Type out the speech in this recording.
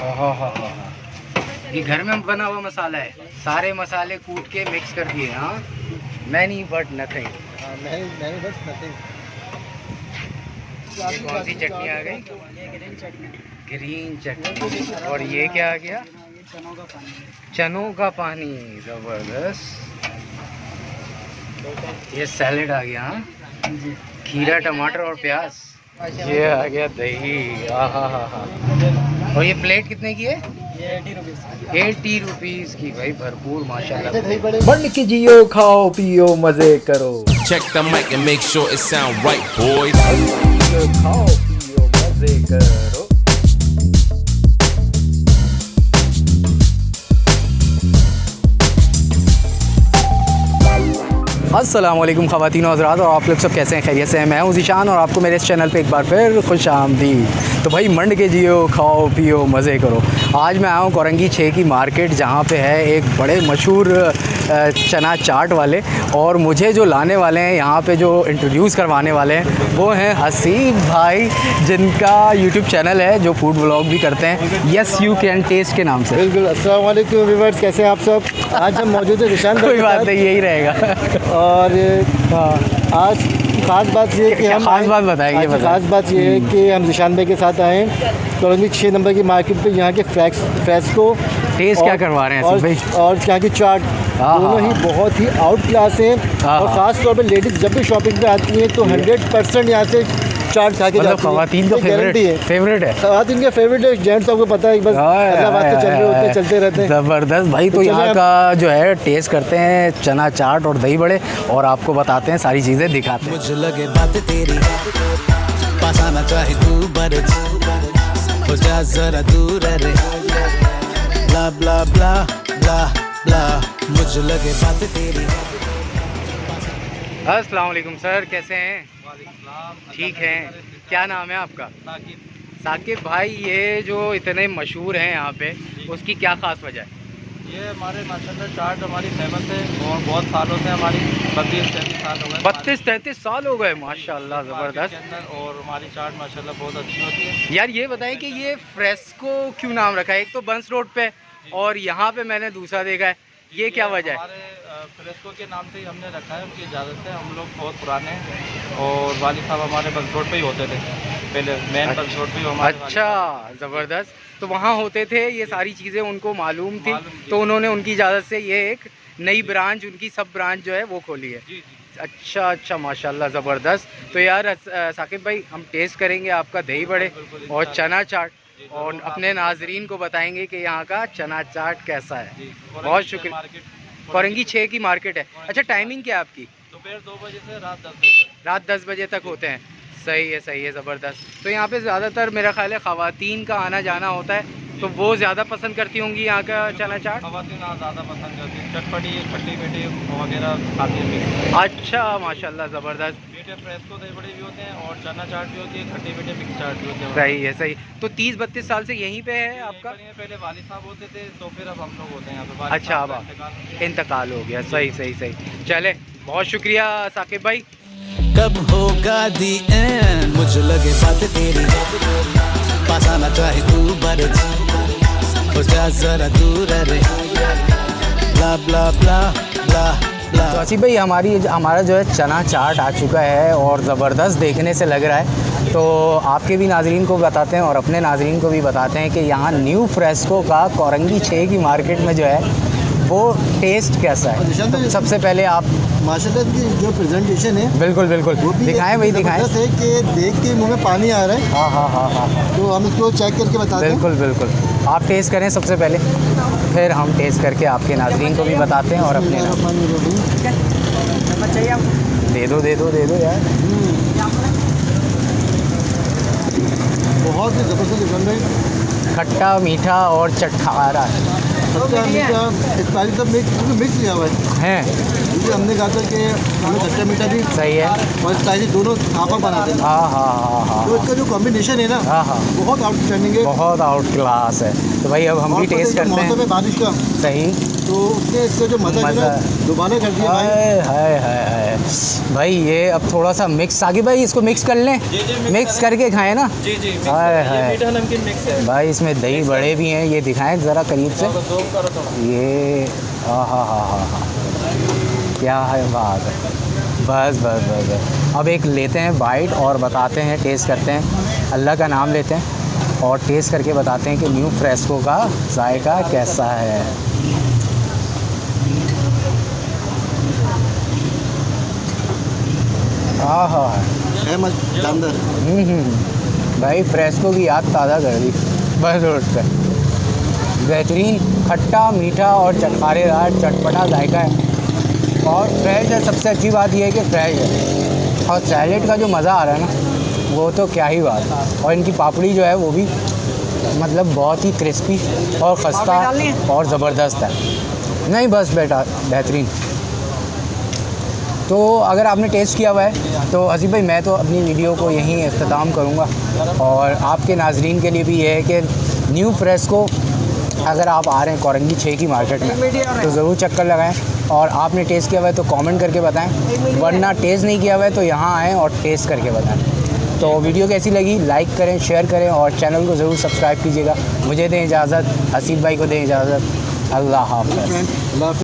हाँ हाँ हाँ, ये घर में बना हुआ मसाला है, सारे मसाले कूट के मिक्स कर दिए। हाँ, मैनी बट नथिंग। ये कौन सी चटनी आ गई? ग्रीन चटनी। और ये क्या आ गया? चनों का पानी। ज़बरदस्त। ये सैलेड आ गया। हाँ, खीरा, टमाटर और प्याज। ये आ गया दही। हाँ हाँ हाँ। और ये प्लेट कितने की है? ये 80 रुपीज़ की। भाई भरपूर माशाल्लाह। बन के जियो, खाओ पियो मजे करो। Check the mic and make sure it sound right, boys. खाओ पियो मजे करो। अस्सलामुअलैकुम ख़वातीन और हज़रात, और आप लोग सब कैसे हैं? खैरियत से हैं? मैं हूं ज़ीशान और आपको मेरे इस चैनल पे एक बार फिर खुश आमदीद। तो भाई मंड के जियो, खाओ पियो मज़े करो। आज मैं आया हूँ कोरंगी 6 की मार्केट, जहाँ पे है एक बड़े मशहूर चना चाट वाले, और मुझे जो लाने वाले हैं यहाँ पे, जो इंट्रोड्यूस करवाने वाले हैं, वो हैं हसीब भाई, जिनका यूट्यूब चैनल है, जो फूड व्लॉग भी करते हैं, यस यू कैन टेस्ट के नाम से। बिल्कुल। अस्सलाम वालेकुम व्यूअर्स, कैसे हैं आप सब? आज हम मौजूद है ज़ीशान। कोई बात नहीं, यही रहेगा। और आज ख़ास बात ये है कि हम ख़ास बात बताएंगे। ख़ास बात ये है कि हम ज़ीशान भाई के साथ आए हैं कोरंगी 6 नंबर की मार्केट पे। यहाँ के फ्रेस्को टेस्ट क्या करवा रहे हैं भाई? और यहाँ की चाट दोनों ही बहुत ही आउट क्लास हैं। और ख़ास तौर पे लेडीज़ जब भी शॉपिंग पे आती हैं तो 100% यहाँ से चाट खा के जाती हैं। ख़वातीन का फेवरेट है। ख़वातीन का फेवरेट है। जेंट्स आपको पता है, बस बात तो चलते रहते हैं। ज़बरदस्त भाई। तो यहाँ का जो है टेस्ट करते हैं चना चाट और दही बड़े, और आपको बताते हैं सारी चीज़ें, दिखाते हैं। मुझे लगे बात तेरी पास आना चाहे तू बड़े हो जा जरा दूर रे ब्ला ब्ला ब्ला ब्ला ब्ला। मुझे लगे बात तेरी। अस्सलाम वालेकुम सर, कैसे हैं? ठीक हैं। क्या नाम है आपका? साकिब भाई। ये जो इतने मशहूर हैं यहाँ पे, उसकी क्या ख़ास वजह है? ये हमारे माशाल्लाह चाट हमारी फेमस है और बहुत सालों से हमारी 32-33 साल हो गए। 32-33 साल हो गए माशाल्लाह, ज़बरदस्त। और हमारी चाट माशाल्लाह बहुत अच्छी होती है। यार ये बताएं कि ये फ्रेस्को क्यों नाम रखा है? एक तो बंस रोड पे, और यहाँ पे मैंने दूसरा देखा है, ये क्या वजह है? हमारे फ्रेस्को के नाम से ही हमने रखा है, उनकी इजाज़त से। हम लोग बहुत पुराने हैं और वालिद साहब हमारे बंस रोड पे ही होते थे पहले, मेन बंस रोड पे ही हमारे। अच्छा, ज़बरदस्त। तो वहाँ होते थे, ये सारी चीज़ें उनको मालूम थी, तो उन्होंने उनकी इजाज़त से ये एक नई ब्रांच, उनकी सब ब्रांच जो है वो खोली है। अच्छा अच्छा, माशाल्लाह, ज़बरदस्त। तो यार साकिब भाई, हम टेस्ट करेंगे आपका दही बड़े और चना चाट, और अपने नाजरीन को बताएंगे कि यहाँ का चना चाट कैसा है। बहुत शुक्रिया। कोरंगी 6 की मार्केट है। अच्छा, टाइमिंग क्या है आपकी? दोपहर 2 बजे से रात 10 बजे तक। रात 10 बजे तक होते हैं। सही है, ज़बरदस्त। तो यहाँ पे ज़्यादातर मेरा ख्याल है ख़वातीन का आना जाना होता है, तो वो ज़्यादा पसंद करती होंगी यहाँ का चना चाट। ख़वातीन ज़्यादा पसंद करती है, चटपटी खट्टी मीठी वगैरह खाती है। अच्छा, माशाल्लाह, ज़बरदस्त। मीठे फ्रेस्को दही बड़े भी होते हैं और चना चाट भी होती है, खट्टी मीठे मिक्स चाट भी होते हैं। सही। तो 30-32 साल से यहीं पे है आपका? पहले वालिद साहब होते थे, तो फिर अब हम लोग होते हैं यहाँ पे। अच्छा, अब इंतकाल हो गया। सही। चले, बहुत शुक्रिया साकिब भाई। कब होगा दी एंड? मुझे लगे बात तेरी पास आना चाहे तू बड़े हो जा जरा दूर रे ब्ला ब्ला ब्ला ब्ला ब्ला। तो हसीब भाई, हमारा जो है चना चाट आ चुका है, और ज़बरदस्त देखने से लग रहा है। तो आपके भी नाजरीन को बताते हैं और अपने नाजरीन को भी बताते हैं कि यहाँ न्यू फ्रेस्को का कोरंगी 6 की मार्केट में जो है वो टेस्ट कैसा है। तो सबसे पहले आप माशाल्लाह की जो प्रेजेंटेशन है, बिल्कुल दिखाएं भाई, दिखाएं। है कि देख के मुंह में पानी आ रहा है। हाँ। तो हम इसको चेक करके बताते हैं। बिल्कुल। आप टेस्ट करें सबसे पहले, फिर हम टेस्ट करके आपके नाजरीन को भी बताते हैं और अपने। दे दो यार। बहुत ही ज़बरदस्त बन रही, खट्टा मीठा और चटखारा खट्टा मीठा स्पाइसी सब मिक्स किया हुआ है। क्योंकि हमने कहा था कि हमें खट्टा मीठा भी सही है और स्पाइसी दोनों आपा बनाते हैं। हाँ। तो इसका जो कॉम्बिनेशन है ना, बहुत आउटस्टैंडिंग है, बहुत आउट क्लास है। तो भाई अब हम भी टेस्ट करते हैं। मौसम है बारिश का, सही। तो उसने इसको जो मज़ा है ना दोबारा कर दिया भाई। हाय हाय हाय हाय भाई, ये अब थोड़ा सा मिक्स आगे भाई, इसको मिक्स कर लें, मिक्स करके खाएं ना। जी जी हाय हाय मीठा नमकीन मिक्स है। भाई, इसमें दही बड़े भी हैं, ये दिखाएं ज़रा करीब से। ज़ूम करो थोड़ा। ये हाँ, क्या है बात है। बस बस बस बस, अब एक लेते हैं बाइट और बताते हैं, टेस्ट करते हैं, अल्लाह का नाम लेते हैं और टेस्ट करके बताते हैं कि न्यू फ्रेस्को का जायका कैसा है। हाँ, है शानदार। भाई फ्रेस्को की याद ताज़ा कर दी बस रोड पे। बेहतरीन खट्टा मीठा और चटखारेदार चटपटा जायका है और फ्रेश है। सबसे अच्छी बात यह है कि फ्रेश है और सैलेड का जो मज़ा आ रहा है ना, वो तो क्या ही बात है। और इनकी पापड़ी जो है वो भी मतलब बहुत ही क्रिस्पी और खस्ता और ज़बरदस्त है। नहीं बस बेटा, बेहतरीन। तो अगर आपने टेस्ट किया हुआ है तो हसीब भाई, मैं तो अपनी वीडियो को यहीं इख्तिताम करूँगा और आपके नाजरीन के लिए भी ये है कि न्यू फ्रेस्को अगर आप आ रहे हैं कोरंगी 6 की मार्केट में तो ज़रूर चक्कर लगाएं और आपने टेस्ट किया हुआ है तो कमेंट करके बताएं, वरना टेस्ट नहीं किया हुआ है तो यहाँ आएँ और टेस्ट करके बताएं। तो वीडियो कैसी लगी लाइक करें, शेयर करें और चैनल को ज़रूर सब्सक्राइब कीजिएगा। मुझे दें इजाज़त, हसीब भाई को दें इजाज़त। अल्लाह हाफ़िज़।